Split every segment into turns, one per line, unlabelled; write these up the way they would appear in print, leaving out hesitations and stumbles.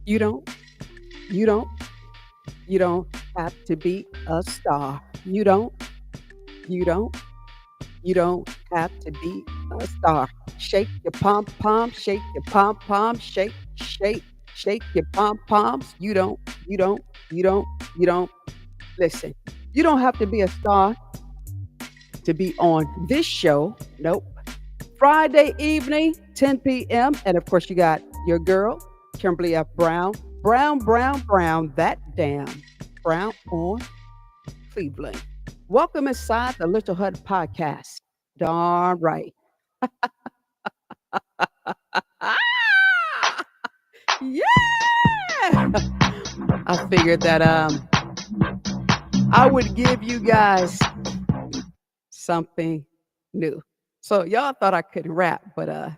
You don't, you don't, you don't have to be a star. You don't, you don't have to be a star. Shake your pom pom, shake your pom pom, shake your pom poms. You don't, you don't, you don't. Listen, you don't have to be a star to be on this show. Nope. Friday evening, 10 p.m. And of course, you got your girl, Kimberly F. Brown. Brown, Brown, Brown, that damn Brown on Cleveland. Welcome inside the Little Hut podcast. Darn right. Ah, yeah. I figured that I would give you guys something new. So y'all thought I couldn't rap, but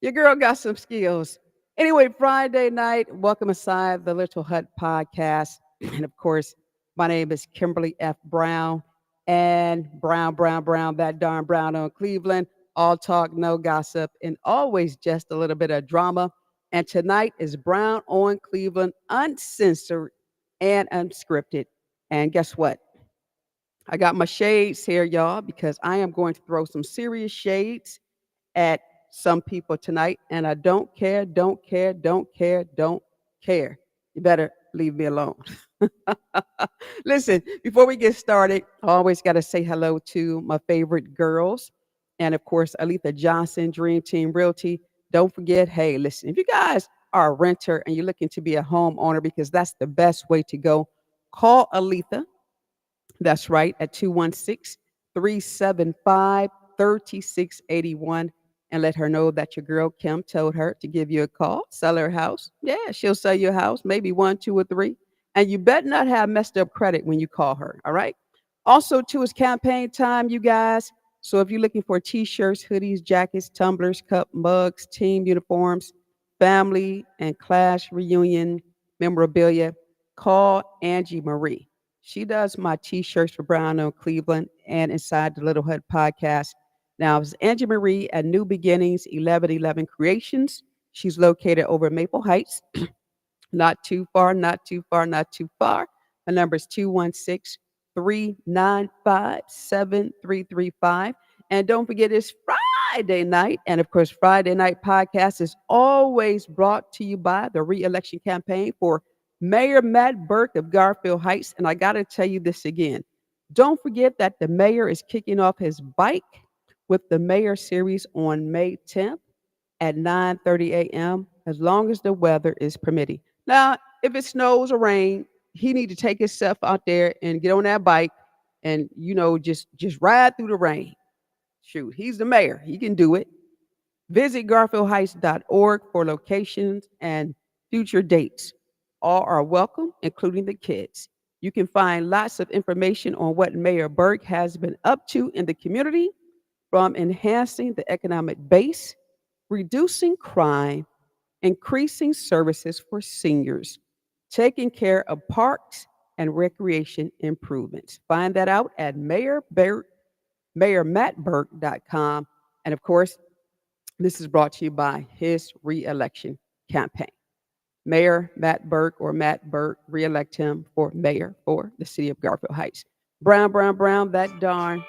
your girl got some skills. Anyway, Friday night, welcome inside the Little Hut podcast. And of course, my name is Kimberly F. Brown and Brown, Brown, Brown, that darn Brown on Cleveland. All talk, no gossip, and always just a little bit of drama. And tonight is Brown on Cleveland, uncensored and unscripted. And guess what? I got my shades here, y'all, because I am going to throw some serious shades at some people tonight, and I don't care, don't care, don't care, don't care. You better leave me alone. Listen, before we get started, I always got to say hello to my favorite girls. And of course, Aletha Johnson, Dream Team Realty. Don't forget, hey, listen, if you guys are a renter and you're looking to be a homeowner, because that's the best way to go, call Aletha. That's right, at 216 375 3681, and let her know that your girl Kim told her to give you a call, sell her house. Yeah, she'll sell your house, maybe one, two, or three. And you better not have messed up credit when you call her, all right? Also, too, it's campaign time, you guys. So if you're looking for t-shirts, hoodies, jackets, tumblers, cup, mugs, team uniforms, family and class reunion memorabilia, call Angie Marie. She does my t-shirts for Brown on Cleveland and inside the Little Hut podcast. Now, it's Angie Marie at New Beginnings 1111 Creations. She's located over Maple Heights, not too far, not too far, not too far. My number is 216 395 7335. And don't forget, it's Friday night. And of course, Friday Night Podcast is always brought to you by the re-election campaign for Mayor Matt Burke of Garfield Heights. And I got to tell you this again. Don't forget that the mayor is kicking off his bike with the mayor series on May 10th at 9:30 a.m. as long as the weather is permitting. Now, if it snows or rain, he need to take himself out there and get on that bike and just ride through the rain. Shoot, he's the mayor. He can do it. Visit garfieldheights.org for locations and future dates. All are welcome, including the kids. You can find lots of information on what Mayor Burke has been up to in the community, from enhancing the economic base, reducing crime, increasing services for seniors, taking care of parks and recreation improvements. Find that out at mayormattburke.com. And of course, this is brought to you by his reelection campaign. Mayor Matt Burke, or Matt Burke, reelect him for mayor for the city of Garfield Heights. Brown, Brown, Brown, that darn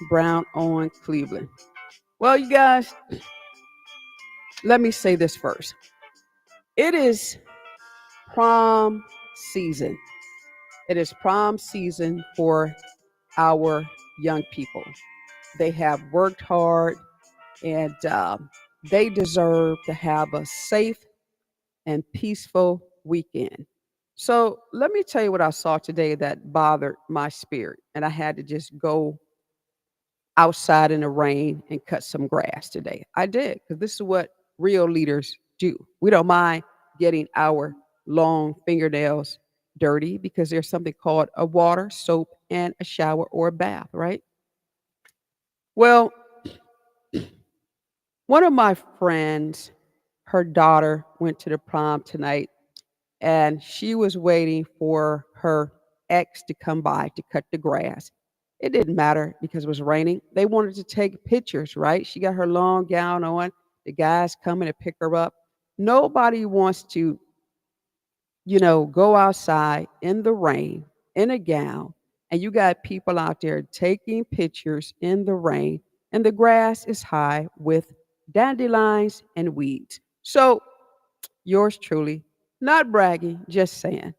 Brown on Cleveland. Well, you guys, let me say this first. It is prom season. It is prom season for our young people. They have worked hard, and they deserve to have a safe and peaceful weekend. So let me tell you what I saw today that bothered my spirit. And I had to just go outside in the rain and cut some grass today. I did, because this is what real leaders do. We don't mind getting our long fingernails dirty because there's something called a water, soap, and a shower or a bath, right? Well, one of my friends, her daughter went to the prom tonight, and she was waiting for her ex to come by to cut the grass. It didn't matter because it was raining. They wanted to take pictures, right? She got her long gown on. The guys coming to pick her up. Nobody wants to, go outside in the rain in a gown, and you got people out there taking pictures in the rain, and the grass is high with dandelions and weeds. So, yours truly, not bragging, just saying.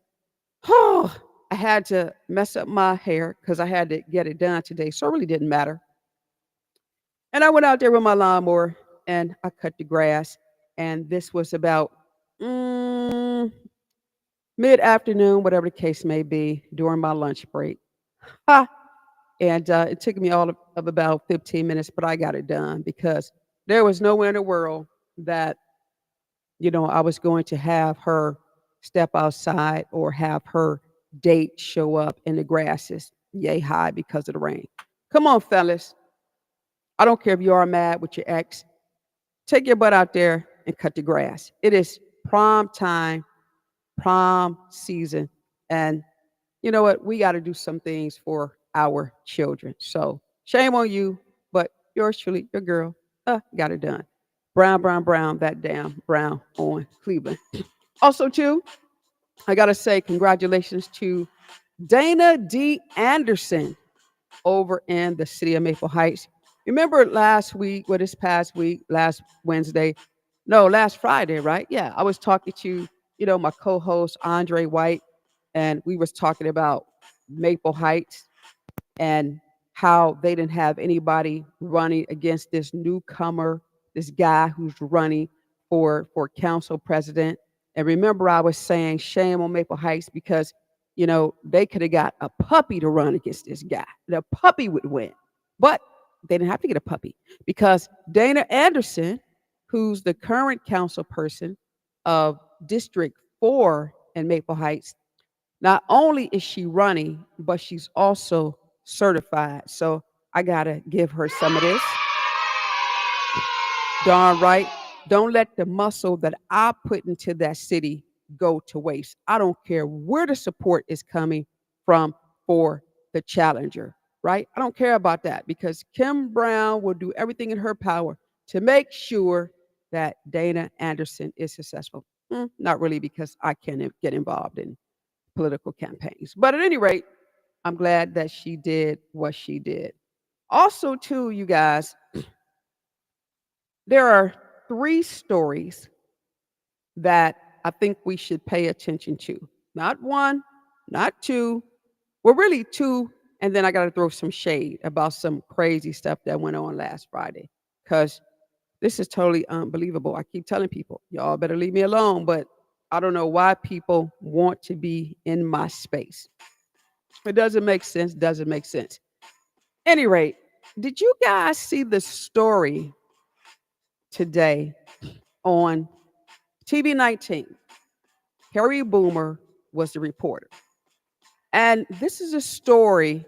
Oh, I had to mess up my hair because I had to get it done today, so it really didn't matter. And I went out there with my lawnmower and I cut the grass. And this was about mm, mid afternoon, whatever the case may be, during my lunch break. Ha! And it took me all of about 15 minutes, but I got it done because there was nowhere in the world that, I was going to have her step outside or have her date show up and the grass is yay high because of the rain. Come on, fellas. I don't care if you are mad with your ex. Take your butt out there and cut the grass. It is prom time, prom season. And you know what? We got to do some things for our children. So shame on you, but yours truly, your girl, got it done. Brown, brown, brown, that damn brown on Cleveland. Also, too, I got to say congratulations to Dana D. Anderson over in the city of Maple Heights. Remember last week, this past week, last Wednesday, no, last Friday, right? Yeah, I was talking to, my co-host Andre White, and we was talking about Maple Heights and how they didn't have anybody running against this newcomer, this guy who's running for council president. And remember, I was saying shame on Maple Heights because they could have got a puppy to run against this guy. The puppy would win, but they didn't have to get a puppy because Dana Anderson, who's the current council person of District 4 in Maple Heights, not only is she running, but she's also certified. So I got to give her some of this. Darn right. Don't let the muscle that I put into that city go to waste. I don't care where the support is coming from for the challenger, right? I don't care about that because Kim Brown will do everything in her power to make sure that Dana Anderson is successful. Not really because I can't get involved in political campaigns. But at any rate, I'm glad that she did what she did. Also, too, you guys, there are three stories that I think we should pay attention to. Not one, not two, well, really two. And then I got to throw some shade about some crazy stuff that went on last Friday because this is totally unbelievable. I keep telling people, y'all better leave me alone, but I don't know why people want to be in my space. It doesn't make sense, doesn't make sense. Any rate, did you guys see the story today on TV 19? Harry Boomer was the reporter. And this is a story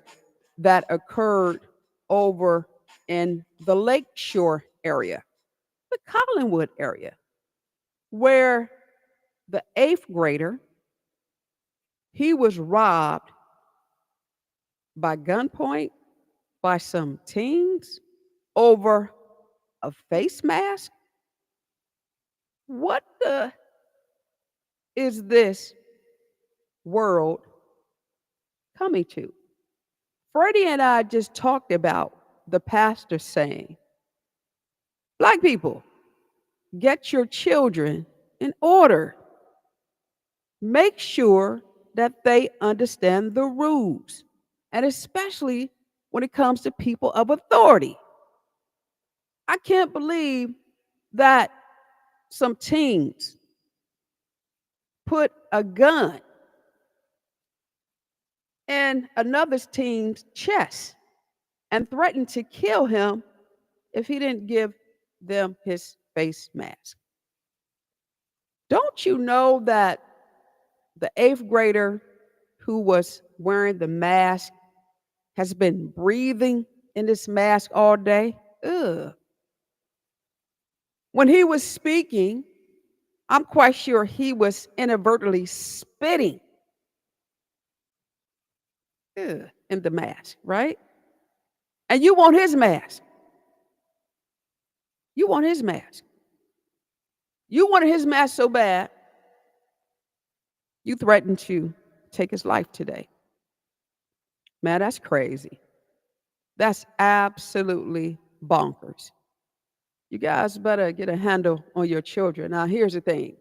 that occurred over in the Lakeshore area, the Collinwood area, where the eighth grader, he was robbed by gunpoint by some teens over a face mask. What the is this world coming to? Freddie and I just talked about the pastor saying, Black people, get your children in order. Make sure that they understand the rules, and especially when it comes to people of authority. I can't believe that some teens put a gun in another teen's chest and threatened to kill him if he didn't give them his face mask. Don't you know that the eighth grader who was wearing the mask has been breathing in this mask all day? Ugh. When he was speaking, I'm quite sure he was inadvertently spitting in the mask, right? And you want his mask. You want his mask. You wanted his match so bad, you threatened to take his life today. Man, that's crazy. That's absolutely bonkers. You guys better get a handle on your children. Now, here's the thing.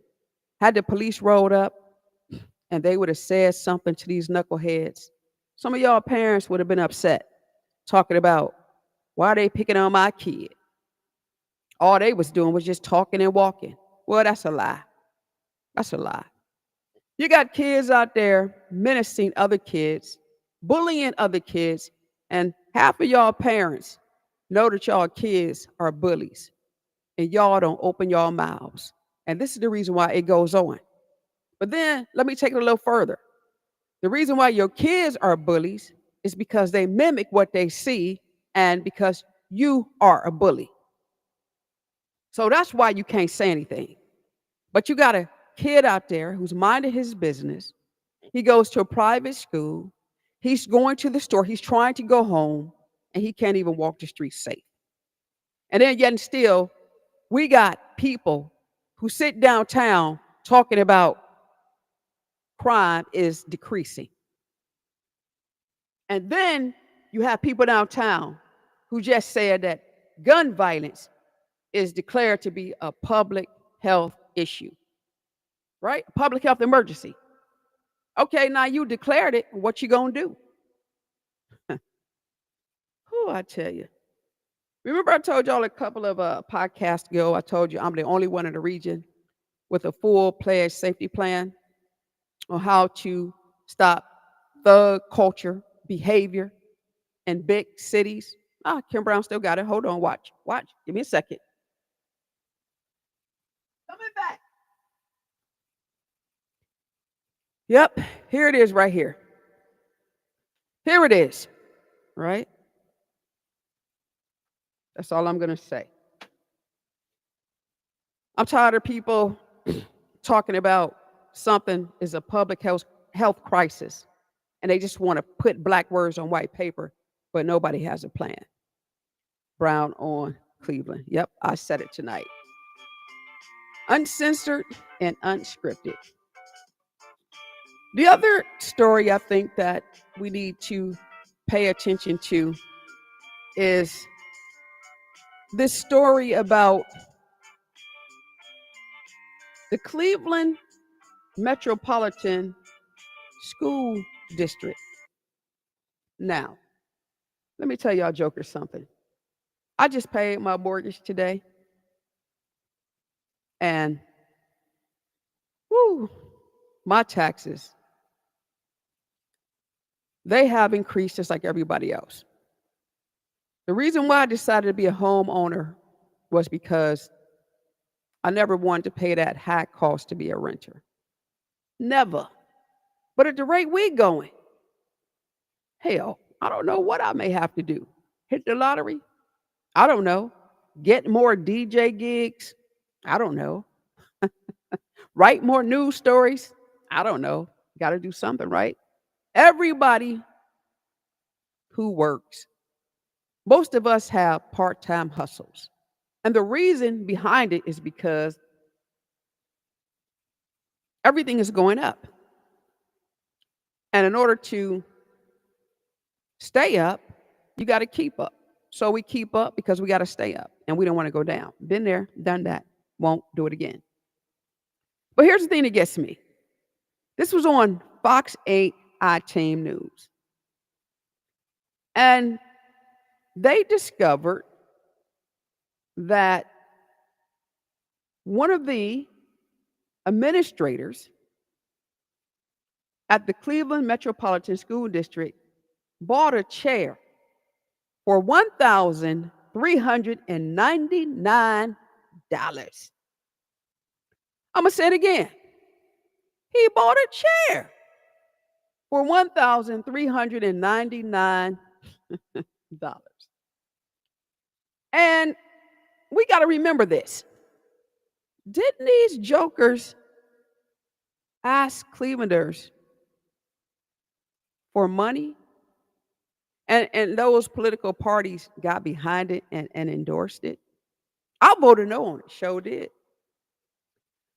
Had the police rolled up and they would have said something to these knuckleheads, some of y'all parents would have been upset, talking about why are they picking on my kid? All they was doing was just talking and walking. Well, that's a lie. That's a lie. You got kids out there menacing other kids, bullying other kids, and half of y'all parents know that y'all kids are bullies and y'all don't open y'all mouths. And this is the reason why it goes on. But then let me take it a little further. The reason why your kids are bullies is because they mimic what they see and because you are a bully. So that's why you can't say anything. But you got a kid out there who's minding his business. He goes to a private school. He's going to the store. He's trying to go home and he can't even walk the streets safe. And then yet and still, we got people who sit downtown talking about crime is decreasing. And then you have people downtown who just said that gun violence is declared to be a public health issue, right? Public health emergency. Okay, now you declared it. What you gonna do? Who I tell you. Remember I told y'all a couple of podcasts ago, I told you I'm the only one in the region with a full-fledged safety plan on how to stop thug culture behavior in big cities. Kim Brown still got it. Hold on, watch. Give me a second. Coming back. Yep, here it is right here. Here it is, right? That's all I'm going to say. I'm tired of people talking about something is a public health crisis, and they just want to put black words on white paper, but nobody has a plan. Brown on Cleveland. Yep, I said it tonight. Uncensored and unscripted. The other story I think that we need to pay attention to is this story about the Cleveland Metropolitan School District. Now, let me tell y'all jokers something. I just paid my mortgage today, and whoo, my taxes, they have increased just like everybody else. The reason why I decided to be a homeowner was because I never wanted to pay that high cost to be a renter. Never. But at the rate we're going, hell, I don't know what I may have to do. Hit the lottery? I don't know. Get more DJ gigs? I don't know. Write more news stories? I don't know. Got to do something, right? Everybody who works, most of us have part-time hustles. And the reason behind it is because everything is going up. And in order to stay up, you got to keep up. So we keep up because we got to stay up and we don't want to go down. Been there, done that. Won't do it again. But here's the thing that gets me. This was on Fox 8 iTeam News. And they discovered that one of the administrators at the Cleveland Metropolitan School District bought a chair for $1,399. I'm going to say it again. He bought a chair for $1,399. And we got to remember this. Didn't these jokers ask Clevelanders for money? And those political parties got behind it and endorsed it. I voted no on it, sure did.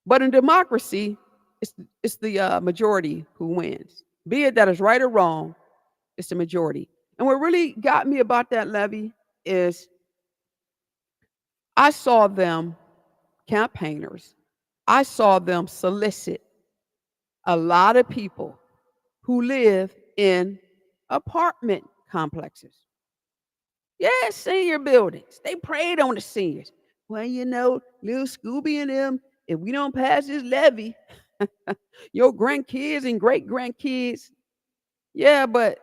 But in democracy, it's the majority who wins. Be it that is right or wrong, it's the majority. And what really got me about that levy is I saw them, campaigners, I saw them solicit a lot of people who live in apartment complexes. Yeah, senior buildings. They preyed on the seniors. Well, little Scooby and them, if we don't pass this levy, your grandkids and great grandkids. Yeah, but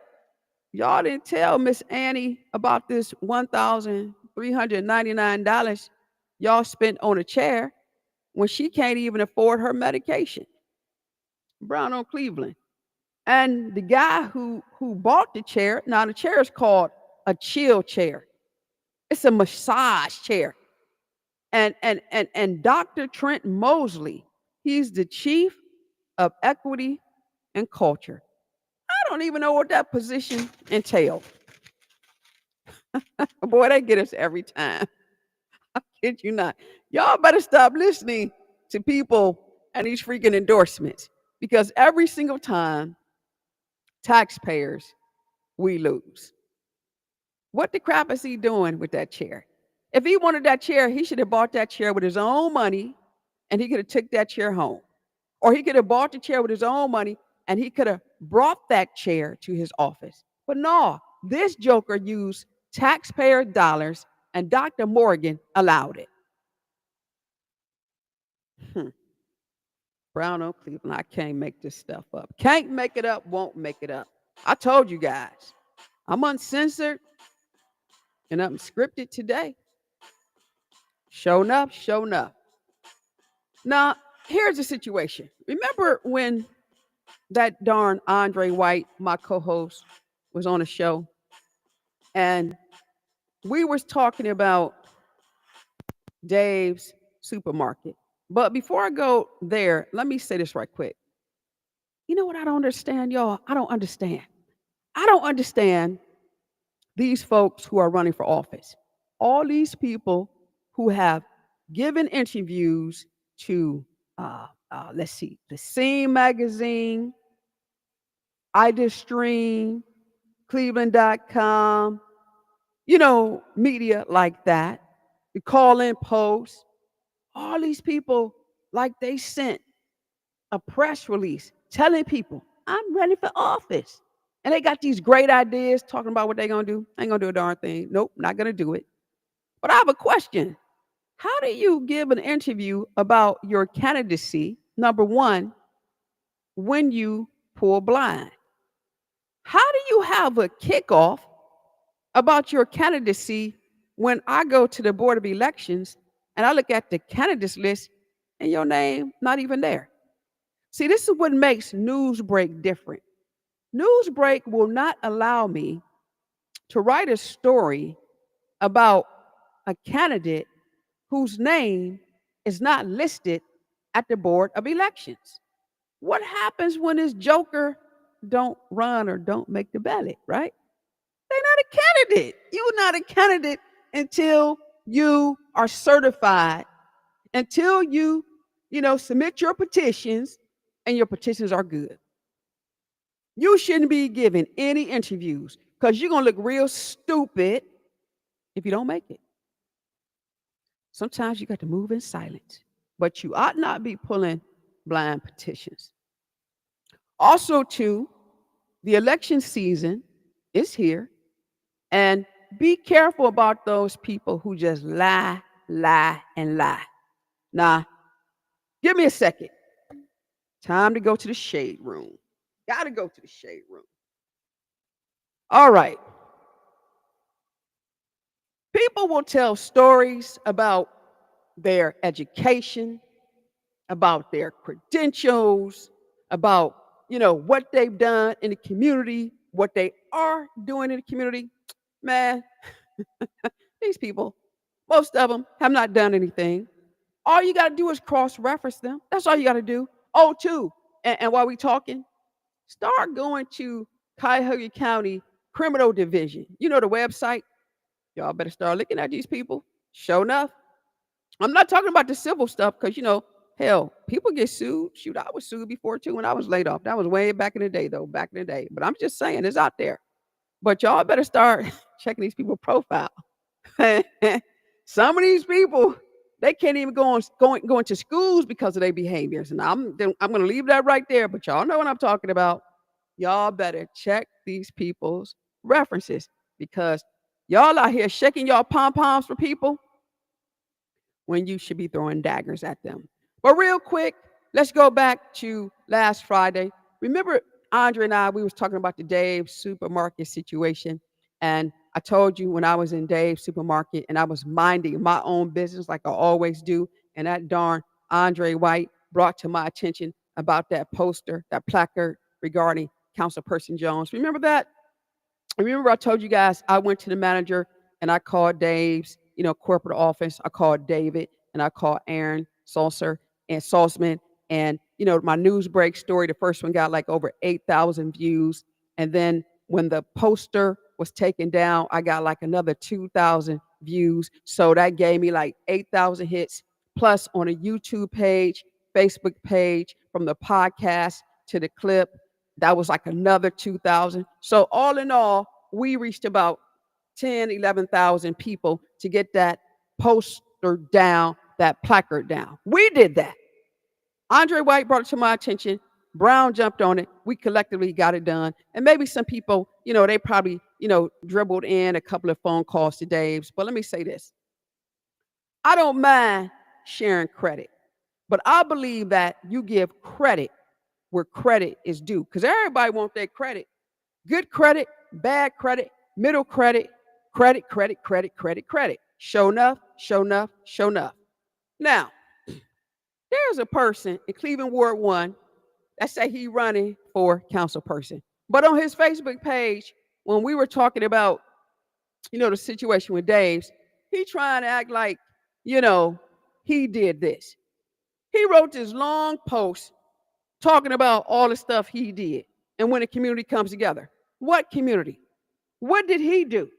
y'all didn't tell Miss Annie about this $1,399 y'all spent on a chair when she can't even afford her medication. Brown on Cleveland. And the guy who bought the chair, now the chair is called a chill chair. It's a massage chair. And Dr. Trent Mosley, he's the chief of equity and culture. I don't even know what that position entailed. Boy, they get us every time. I kid you not. Y'all better stop listening to people and these freaking endorsements because every single time, taxpayers, we lose. What the crap is he doing with that chair? If he wanted that chair, he should have bought that chair with his own money and he could have took that chair home. Or he could have bought the chair with his own money and he could have brought that chair to his office. But no, this joker used taxpayer dollars and Dr. Morgan allowed it. Hmm. Brown on Cleveland, I can't make this stuff up. Can't make it up, won't make it up. I told you guys, I'm uncensored and I'm scripted today. Show enough, show enough. Now, here's the situation. Remember when that darn Andre White, my co-host, was on a show and we was talking about Dave's supermarket. But before I go there, let me say this right quick. You know what I don't understand, y'all? I don't understand. I don't understand these folks who are running for office. All these people who have given interviews to, let's see, Deceive magazine, Stream, Cleveland.com, media like that, the call in post, all these people like they sent a press release telling people, I'm ready for office. And they got these great ideas talking about what they're going to do. Ain't going to do a darn thing. Nope, not going to do it. But I have a question. How do you give an interview about your candidacy, number one, when you pull blind? How do you have a kickoff about your candidacy when I go to the Board of Elections and I look at the candidates list and your name not even there? See, this is what makes Newsbreak different. Newsbreak will not allow me to write a story about a candidate whose name is not listed at the Board of Elections. What happens when this joker don't run or don't make the ballot, right? They're not a candidate. You're not a candidate until you are certified, until you submit your petitions and your petitions are good. You shouldn't be giving any interviews because you're going to look real stupid if you don't make it. Sometimes you got to move in silence, but you ought not be pulling blind petitions. Also, too, the election season is here, and be careful about those people who just lie, lie, and lie. Now, give me a second. Time to go to the shade room. Got to go to the shade room. All right. People will tell stories about their education, about their credentials, about, what they've done in the community, what they are doing in the community. Man, these people, most of them have not done anything. All you got to do is cross-reference them. That's all you got to do. Oh, too, and while we talking, start going to Cuyahoga County Criminal Division. You know the website? Y'all better start looking at these people. Sure enough. I'm not talking about the civil stuff because, Hell, people get sued. Shoot, I was sued before too when I was laid off. That was way back in the day, though. Back in the day. But I'm just saying, it's out there. But y'all better start checking these people profile. Some of these people, they can't even go into schools because of their behaviors. And I'm going to leave that right there. But y'all know what I'm talking about. Y'all better check these people's references because y'all out here shaking y'all pom poms for people when you should be throwing daggers at them. But real quick, let's go back to last Friday. Remember, Andre and I, we was talking about the Dave supermarket situation. And I told you when I was in Dave's supermarket and I was minding my own business like I always do. And that darn Andre White brought to my attention about that poster, that placard regarding Councilperson Jones. Remember that? Remember I told you guys I went to the manager and I called Dave's, corporate office. I called David and I called Aaron Salser and Salzman. And, my news break story, the first one got like over 8,000 views. And then when the poster was taken down, I got like another 2,000 views. So that gave me like 8,000 hits plus on a YouTube page, Facebook page, from the podcast to the clip. That was like another 2,000. So all in all, we reached about 10, 11,000 people to get that poster down, that placard down. We did that. Andre White brought it to my attention. Brown jumped on it. We collectively got it done. And maybe some people, they probably, dribbled in a couple of phone calls to Dave's. But let me say this. I don't mind sharing credit, but I believe that you give credit where credit is due because everybody wants their credit. Good credit, bad credit, middle credit, credit, credit, credit, credit, credit. Show enough, show enough, show enough. Now, there's a person in Cleveland Ward 1 that say he running for council person. But on his Facebook page, when we were talking about, the situation with Dave's, he trying to act like, he did this. He wrote this long post talking about all the stuff he did. And when the community comes together, what community? What did he do?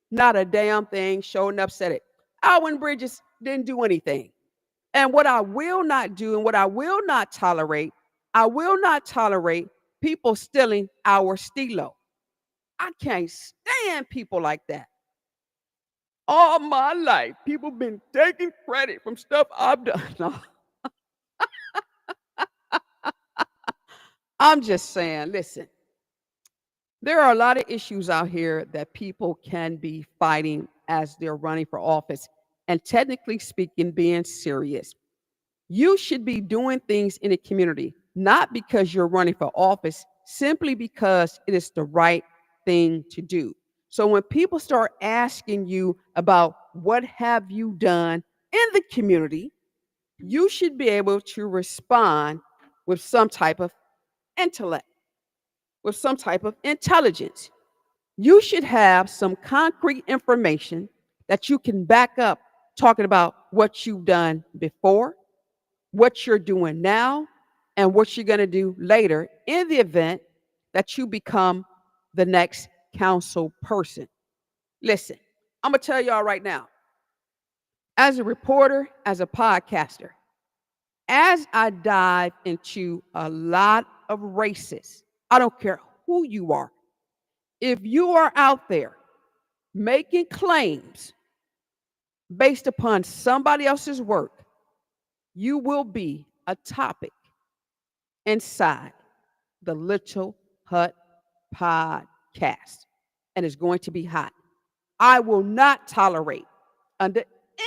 Not a damn thing. Showing up said it. Alwyn Bridges didn't do anything. And what I will not do and what I will not tolerate people stealing our stilo. I can't stand people like that. All my life, people been taking credit from stuff I've done. No. I'm just saying, listen, there are a lot of issues out here that people can be fighting as they're running for office. And technically speaking, being serious. You should be doing things in a community, not because you're running for office, simply because it is the right thing to do. So when people start asking you about what have you done in the community, you should be able to respond with some type of intellect, with some type of intelligence. You should have some concrete information that you can back up talking about what you've done before, what you're doing now, and what you're going to do later in the event that you become the next council person. Listen, I'm going to tell y'all right now, as a reporter, as a podcaster, as I dive into a lot of races, I don't care who you are, if you are out there making claims based upon somebody else's work, you will be a topic inside the Little Hut podcast. And it's going to be hot. I will not tolerate, under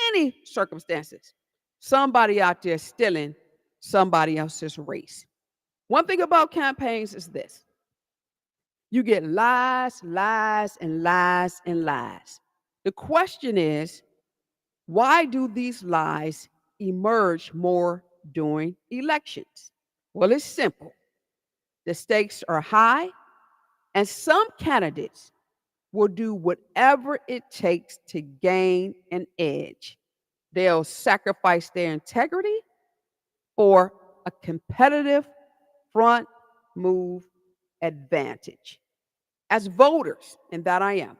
any circumstances, somebody out there stealing somebody else's race. One thing about campaigns is this. You get lies, lies, and lies, and lies. The question is, why do these lies emerge more during elections? Well, it's simple. The stakes are high, and some candidates will do whatever it takes to gain an edge. They'll sacrifice their integrity for a competitive front move advantage. As voters, and that I am,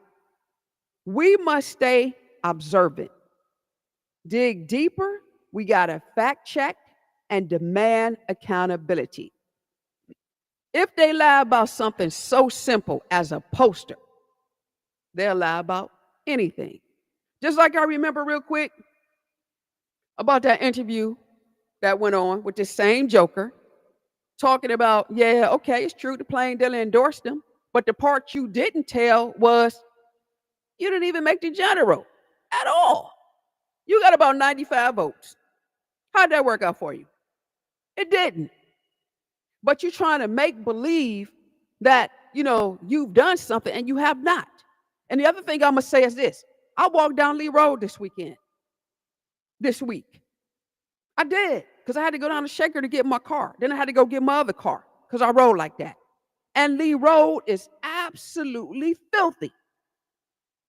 we must stay observant. Dig deeper. We got to fact check and demand accountability. If they lie about something so simple as a poster, they'll lie about anything. Just like I remember real quick about that interview that went on with this same joker talking about, yeah, okay, it's true, the plain dealer endorsed him, but the part you didn't tell was you didn't even make the general at all. You got about 95 votes. How'd that work out for you? It didn't. But you're trying to make believe that, you've done something and you have not. And the other thing I'm going to say is this. I walked down Lee Road this week. I did, because I had to go down to Shaker to get my car. Then I had to go get my other car because I rode like that. And Lee Road is absolutely filthy.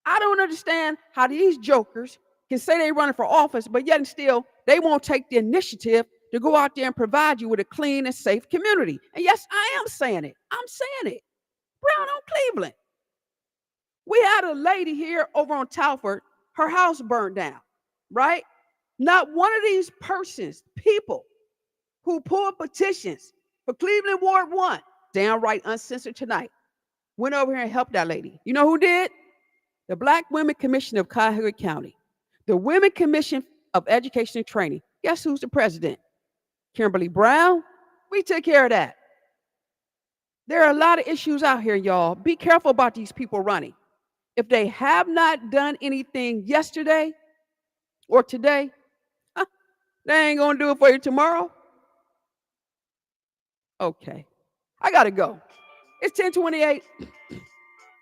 I don't understand how these jokers can say they're running for office, but yet and still they won't take the initiative to go out there and provide you with a clean and safe community. And yes, I am saying it. I'm saying it. Brown on Cleveland. We had a lady here over on Talford, her house burned down, right? Not one of these people who pulled petitions for Cleveland Ward 1, downright uncensored tonight, went over here and helped that lady. You know who did? The Black Women Commission of Cuyahoga County. The Women Commission of Education and Training. Guess who's the president? Kimberly Brown. We took care of that. There are a lot of issues out here, y'all. Be careful about these people running. If they have not done anything yesterday or today, they ain't going to do it for you tomorrow. Okay. I got to go. It's 10:28.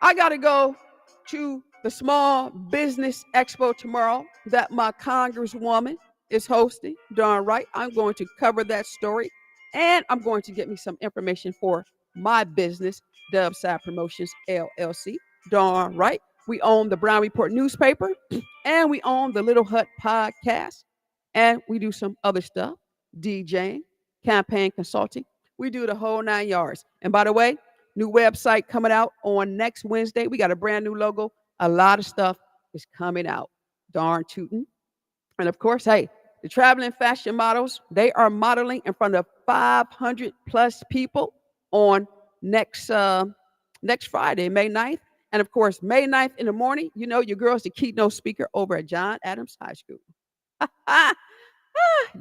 I got to go to the Small Business Expo tomorrow that my congresswoman is hosting. Darn right. I'm going to cover that story. And I'm going to get me some information for my business, Dubside Promotions, LLC. Darn right. We own the Brown Report newspaper, and we own the Little Hut podcast, and we do some other stuff, DJing, campaign consulting. We do the whole 9 yards. And by the way, new website coming out on next Wednesday. We got a brand new logo. A lot of stuff is coming out. Darn tootin'. And of course, hey, the traveling fashion models, they are modeling in front of 500 plus people on next Friday, May 9th. And of course, May 9th in the morning, your girl's the keynote speaker over at John Adams High School.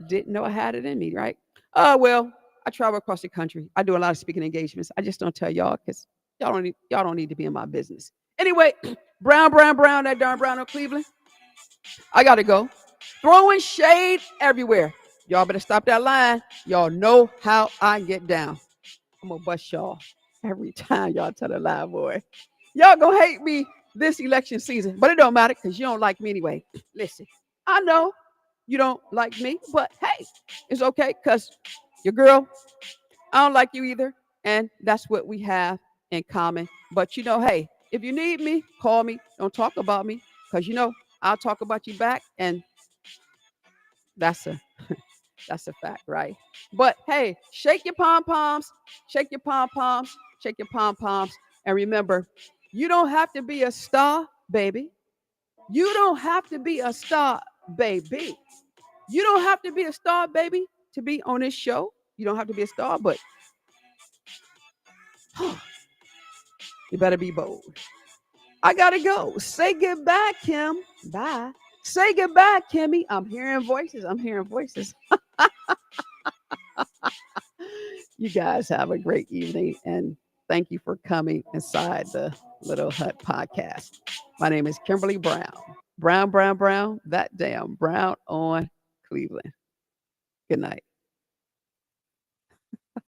Didn't know I had it in me, right? Well, I travel across the country. I do a lot of speaking engagements. I just don't tell y'all because y'all don't need to be in my business. Anyway, Brown, that darn Brown of Cleveland. I got to go. Throwing shade everywhere. Y'all better stop that line. Y'all know how I get down. I'm going to bust y'all every time y'all tell a lie, boy. Y'all going to hate me this election season, but it don't matter because you don't like me anyway. Listen, I know you don't like me, but hey, it's okay because your girl, I don't like you either. And that's what we have in common. But hey, if you need me, call me. Don't talk about me because I'll talk about you back, and that's a fact, right? But hey, shake your pom-poms, shake your pom-poms, shake your pom-poms. And remember, you don't have to be a star, baby. You don't have to be a star, baby. You don't have to be a star, baby, to be on this show. You don't have to be a star, but you better be bold. I gotta go. Say goodbye, Kim. Bye. Say goodbye, Kimmy. I'm hearing voices. You guys have a great evening, and thank you for coming inside the Little Hut podcast. My name is Kimberly Brown. Brown, that damn Brown on Cleveland. Good night.